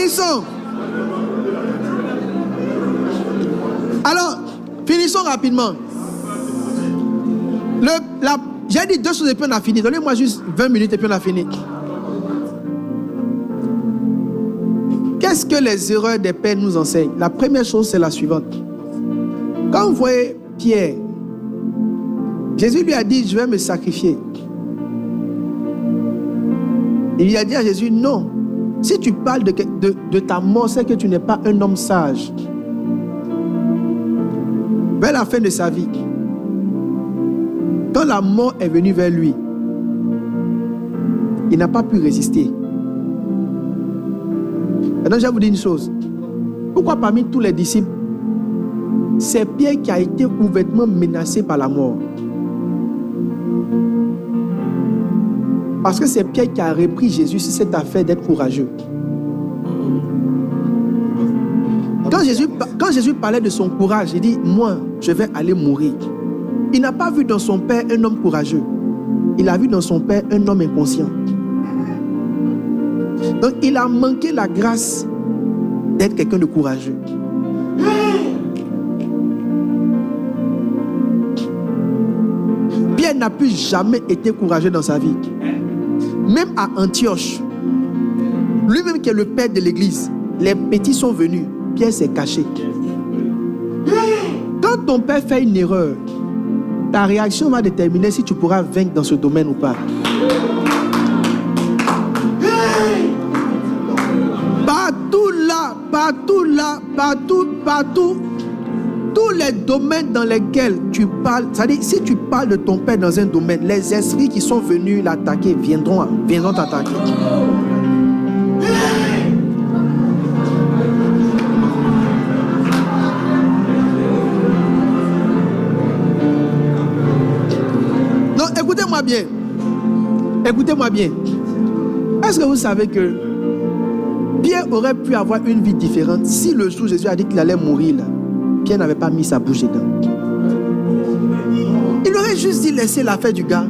Finissons. Alors, finissons rapidement. J'ai dit 2 choses et puis on a fini. Donnez-moi juste 20 minutes et puis on a fini. Qu'est-ce que les erreurs des pères nous enseignent? La première chose, c'est la suivante. Quand vous voyez Pierre, Jésus lui a dit, je vais me sacrifier. Il lui a dit à Jésus, non. Si tu parles de ta mort, c'est que tu n'es pas un homme sage. Vers la fin de sa vie, quand la mort est venue vers lui, il n'a pas pu résister. Maintenant, je vais vous dire une chose. Pourquoi parmi tous les disciples, c'est Pierre qui a été ouvertement menacé par la mort? Parce que c'est Pierre qui a repris Jésus sur cette affaire d'être courageux. Quand Jésus parlait de son courage, il dit, moi, je vais aller mourir. Il n'a pas vu dans son père un homme courageux. Il a vu dans son père un homme inconscient. Donc, il a manqué la grâce d'être quelqu'un de courageux. Pierre n'a plus jamais été courageux dans sa vie. Même à Antioche, lui-même qui est le père de l'église, les petits sont venus, Pierre s'est caché. Quand ton père fait une erreur, ta réaction va déterminer si tu pourras vaincre dans ce domaine ou pas. Partout, tous les domaines dans lesquels tu parles, c'est-à-dire si tu parles de ton père dans un domaine, les esprits qui sont venus l'attaquer viendront t'attaquer. Non, écoutez-moi bien. Écoutez-moi bien. Est-ce que vous savez que Pierre aurait pu avoir une vie différente si le jour où Jésus a dit qu'il allait mourir là, Pierre n'avait pas mis sa bouche dedans. Il aurait juste dit laisser l'affaire du gars.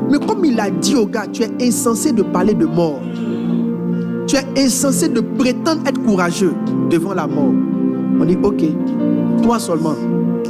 Mais comme il a dit au gars, tu es insensé de parler de mort. Tu es insensé de prétendre être courageux devant la mort. On dit ok, toi seulement,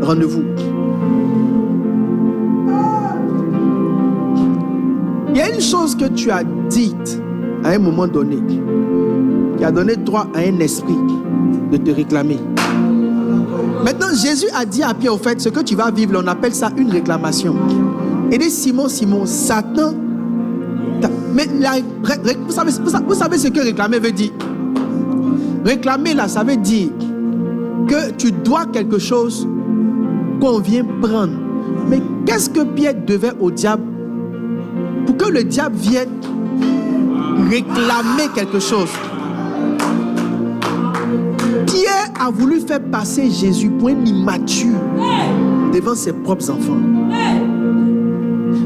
rendez-vous. Il y a une chose que tu as dite à un moment donné qui a donné droit à un esprit de te réclamer. Maintenant, Jésus a dit à Pierre, au fait, ce que tu vas vivre, on appelle ça une réclamation. Il dit, Simon, Satan... Mais vous savez ce que réclamer veut dire? Réclamer, là, ça veut dire que tu dois quelque chose qu'on vient prendre. Mais qu'est-ce que Pierre devait au diable pour que le diable vienne réclamer quelque chose? Pierre a voulu faire passer Jésus pour un immature devant ses propres enfants.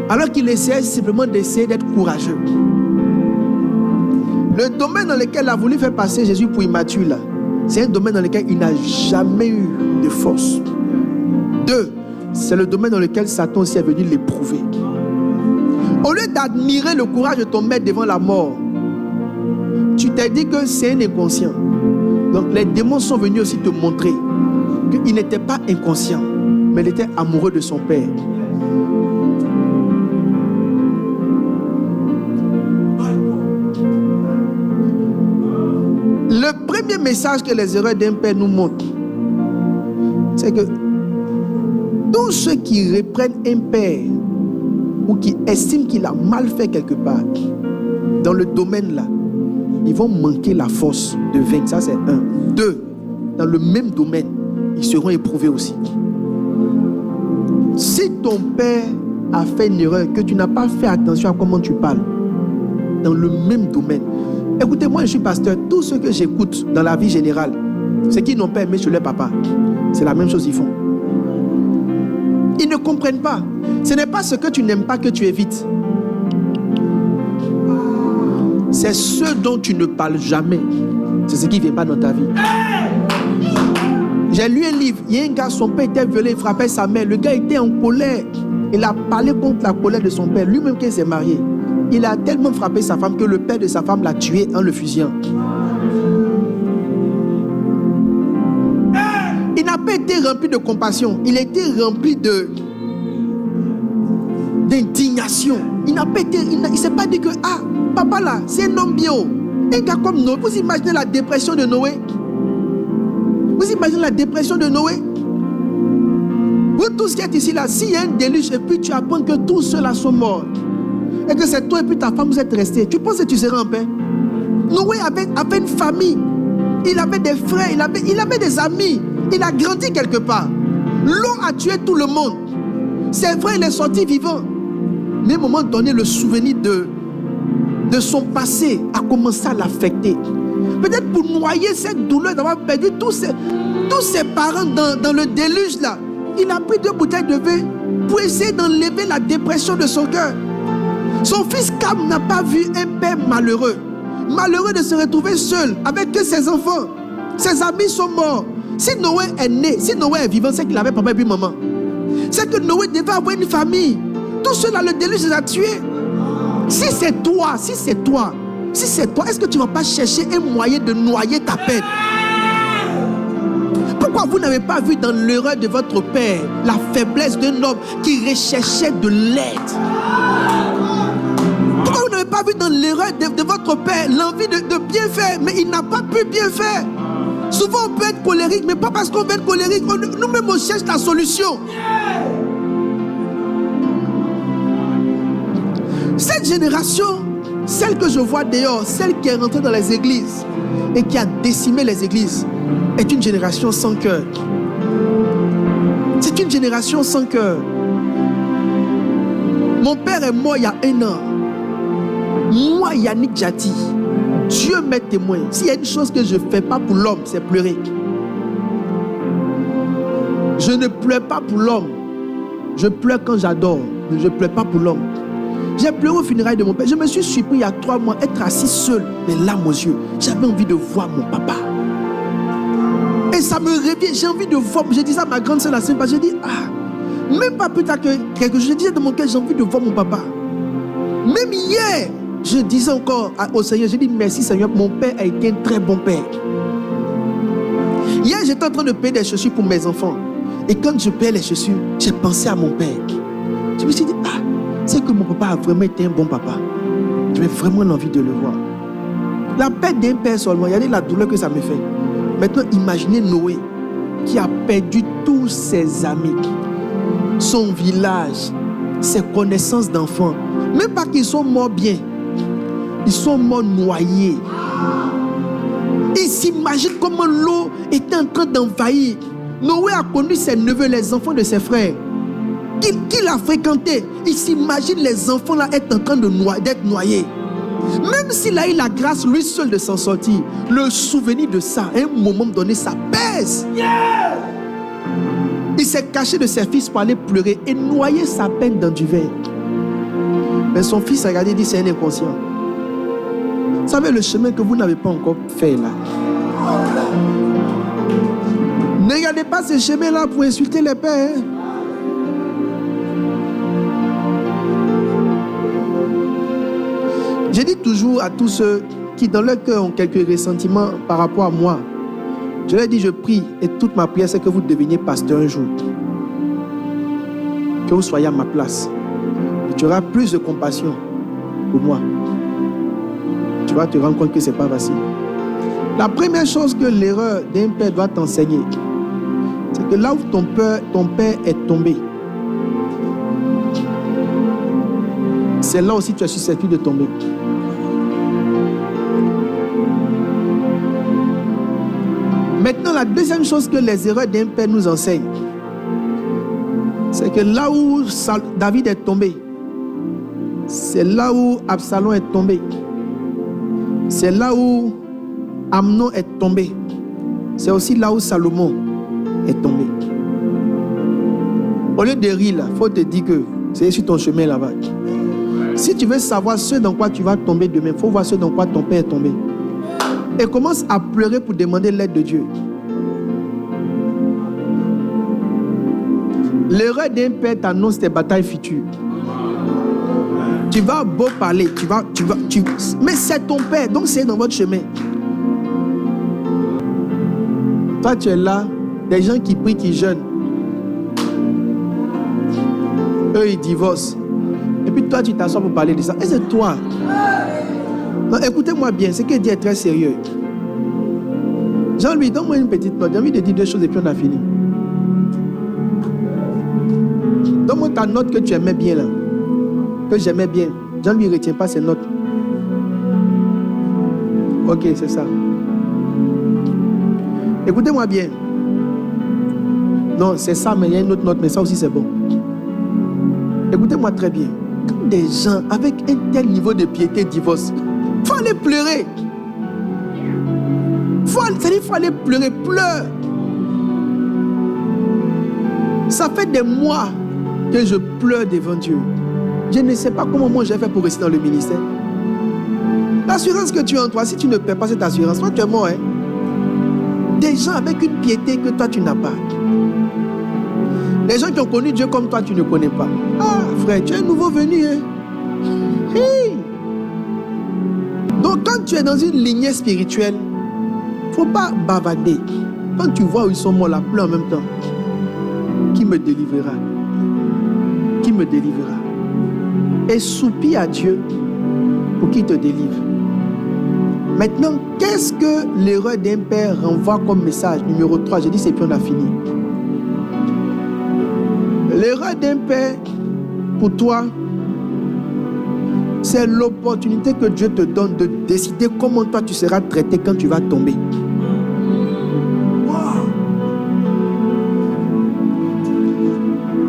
Alors qu'il essayait simplement d'essayer d'être courageux. Le domaine dans lequel il a voulu faire passer Jésus pour immature, là, c'est un domaine dans lequel il n'a jamais eu de force. 2, c'est le domaine dans lequel Satan aussi est venu l'éprouver. Au lieu d'admirer le courage de ton maître devant la mort, tu t'es dit que c'est un inconscient. Donc les démons sont venus aussi te montrer qu'il n'était pas inconscient, mais il était amoureux de son père. Le premier message que les erreurs d'un père nous montrent, c'est que tous ceux qui reprennent un père ou qui estiment qu'il a mal fait quelque part, dans le domaine là, ils vont manquer la force de vaincre. Ça c'est 1. 2, dans le même domaine, ils seront éprouvés aussi. Si ton père a fait une erreur, que tu n'as pas fait attention à comment tu parles, dans le même domaine. Écoutez, moi je suis pasteur, tout ce que j'écoute dans la vie générale, c'est qu'ils n'ont pas aimé chez leur papa. C'est la même chose qu'ils font. Ils ne comprennent pas. Ce n'est pas ce que tu n'aimes pas que tu évites. C'est ce dont tu ne parles jamais. C'est ce qui ne vient pas dans ta vie. J'ai lu un livre. Il y a un gars, son père était violé, il frappait sa mère. Le gars était en colère. Il a parlé contre la colère de son père. Lui-même, quand il s'est marié, il a tellement frappé sa femme que le père de sa femme l'a tué en le fusillant. été rempli de compassion. Il a été rempli d'indignation. Il ne s'est pas dit que, ah, papa là, c'est un homme bio. Un gars comme Noé. Vous imaginez la dépression de Noé? Vous imaginez la dépression de Noé? Vous tous qui êtes ici là, s'il y a un déluge et puis tu apprends que tous ceux-là sont morts, et que c'est toi et puis ta femme vous êtes restés, tu penses que tu seras en paix? Noé avait une famille, il avait des frères, il avait des amis, il a grandi quelque part. L'eau a tué tout le monde. C'est vrai, il est sorti vivant. Mais à un moment donné, le souvenir de son passé a commencé à l'affecter. Peut-être pour noyer cette douleur d'avoir perdu tous ses parents dans le déluge là. Il a pris 2 bouteilles de vin pour essayer d'enlever la dépression de son cœur. Son fils Cam n'a pas vu un père malheureux. Malheureux de se retrouver seul avec que ses enfants. Ses amis sont morts. Si Noé est né, si Noé est vivant, c'est qu'il avait papa et puis maman. C'est que Noé devait avoir une famille. Tout cela, le déluge les a tués. Si c'est toi, est-ce que tu ne vas pas chercher un moyen de noyer ta peine? Pourquoi vous n'avez pas vu dans l'erreur de votre père la faiblesse d'un homme qui recherchait de l'aide? Pourquoi vous n'avez pas vu dans l'erreur de votre père l'envie de bien faire, mais il n'a pas pu bien faire? Souvent on peut être colérique, mais pas parce qu'on veut être colérique, nous-mêmes on cherche la solution. Cette génération, celle que je vois dehors, celle qui est rentrée dans les églises et qui a décimé les églises, est une génération sans cœur. C'est une génération sans cœur. Mon père est mort il y a 1 an. Moi, Yannick Jati, Dieu m'est témoin. S'il y a une chose que je ne fais pas pour l'homme, c'est pleurer. Je ne pleure pas pour l'homme. Je pleure quand j'adore. Mais je ne pleure pas pour l'homme. J'ai pleuré au funérailles de mon père. Je me suis surpris il y a 3 mois, être assis seul, les larmes aux yeux. J'avais envie de voir mon papa. Et ça me revient, j'ai envie de voir. Je disais à ma grande soeur la semaine passée, j'ai dit, même pas plus tard que quelque chose, je disais dans mon cœur, j'ai envie de voir mon papa. Même hier, je disais encore au Seigneur, j'ai dit, merci Seigneur, mon père a été un très bon père. Hier, j'étais en train de payer des chaussures pour mes enfants. Et quand je payais les chaussures, j'ai pensé à mon père. Je me suis dit, c'est que mon papa a vraiment été un bon papa. J'avais vraiment envie de le voir. La perte d'un père seulement, regardez la douleur que ça me fait. Maintenant, imaginez Noé qui a perdu tous ses amis, son village, ses connaissances d'enfants. Même pas qu'ils sont morts bien, ils sont morts noyés. Il s'imagine comment l'eau était en train d'envahir. Noé a connu ses neveux, les enfants de ses frères, qu'il a fréquenté. Il s'imagine les enfants là être en train d'être noyés. Même s'il a eu la grâce lui seul de s'en sortir, le souvenir de ça, à un moment donné, ça pèse. Il s'est caché de ses fils pour aller pleurer et noyer sa peine dans du verre. Mais son fils a regardé et dit, c'est un inconscient. Vous savez le chemin que vous n'avez pas encore fait là. Ne regardez pas ce chemin là pour insulter les pères. Je dis toujours à tous ceux qui dans leur cœur ont quelques ressentiments par rapport à moi, je leur dis, je prie, et toute ma prière c'est que vous deveniez pasteur un jour. Que vous soyez à ma place. Et tu auras plus de compassion pour moi. Tu vas te rendre compte que ce n'est pas facile. La première chose que l'erreur d'un père doit t'enseigner, c'est que là où ton père est tombé, c'est là aussi que tu es susceptible de tomber. Maintenant, la deuxième chose que les erreurs d'un père nous enseignent, c'est que là où David est tombé, c'est là où Absalom est tombé, c'est là où Amnon est tombé, c'est aussi là où Salomon est tombé. Au lieu de rire là, il faut te dire que c'est sur ton chemin là-bas. Si tu veux savoir ce dans quoi tu vas tomber demain, il faut voir ce dans quoi ton père est tombé. Et commence à pleurer pour demander l'aide de Dieu. L'erreur d'un père t'annonce tes batailles futures. Tu vas beau parler, mais c'est ton père, donc c'est dans votre chemin. Toi tu es là, Des gens qui prient, qui jeûnent. Eux, ils divorcent. Et puis toi, tu t'assois pour parler de ça. Et c'est toi. Non, écoutez-moi bien, ce qu'il dit est très sérieux. Jean-Louis, donne-moi une petite note. J'ai envie de dire 2 choses et puis on a fini. Donne-moi ta note que tu aimais bien là. Que j'aimais bien. Jean-Louis ne retient pas ses notes. Ok, c'est ça. Écoutez-moi bien. Non, c'est ça, mais il y a une autre note, mais ça aussi c'est bon. Écoutez-moi très bien. Quand des gens avec un tel niveau de piété divorcent, il faut aller pleurer. C'est-à-dire qu'il faut aller pleurer, pleure. Ça fait des mois que je pleure devant Dieu. Je ne sais pas comment moi j'ai fait pour rester dans le ministère. L'assurance que tu as en toi, si tu ne perds pas cette assurance, toi tu es mort. Hein? Des gens avec une piété que toi tu n'as pas. Les gens qui ont connu Dieu comme toi, tu ne connais pas. Ah frère, tu es un nouveau venu. Hein? Hey. Donc quand tu es dans une lignée spirituelle, il ne faut pas bavader. Quand tu vois où ils sont morts là, pleure en même temps. Qui me délivrera? Qui me délivrera? Et soupire à Dieu pour qu'il te délivre. Maintenant, qu'est-ce que l'erreur d'un père renvoie comme message? Numéro 3, j'ai dit c'est puis on a fini. L'erreur d'un père, pour toi, c'est l'opportunité que Dieu te donne de décider comment toi tu seras traité quand tu vas tomber.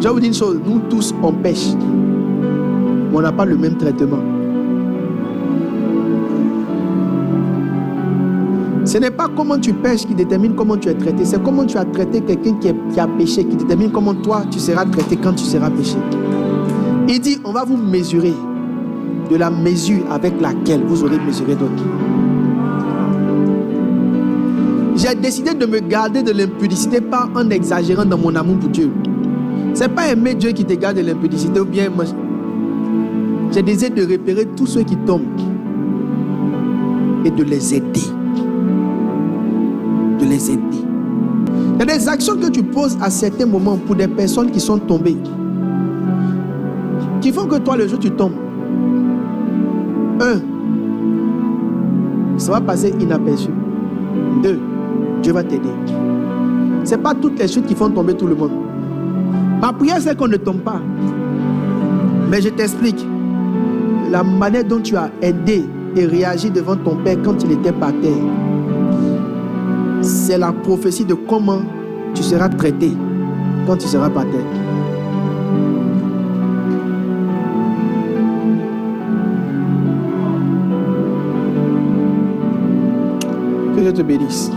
Je vais vous dire une chose, nous tous on pêche, mais on n'a pas le même traitement. Ce n'est pas comment tu pêches qui détermine comment tu es traité, c'est comment tu as traité quelqu'un qui a péché qui détermine comment toi tu seras traité quand tu seras péché. Il dit, on va vous mesurer de la mesure avec laquelle vous aurez mesuré d'autres. J'ai décidé de me garder de l'impudicité pas en exagérant dans mon amour pour Dieu. Ce n'est pas aimer Dieu qui te garde de l'impudicité ou bien moi. J'ai décidé de repérer tous ceux qui tombent et de les aider. De les aider. Il y a des actions que tu poses à certains moments pour des personnes qui sont tombées, qui font que toi, le jour où tu tombes, 1, ça va passer inaperçu. 2, Dieu va t'aider. Ce n'est pas toutes les chutes qui font tomber tout le monde. Ma prière, c'est qu'on ne tombe pas. Mais je t'explique. La manière dont tu as aidé et réagi devant ton père quand il était par terre, c'est la prophétie de comment tu seras traité quand tu seras par terre. Que Dieu te bénisse.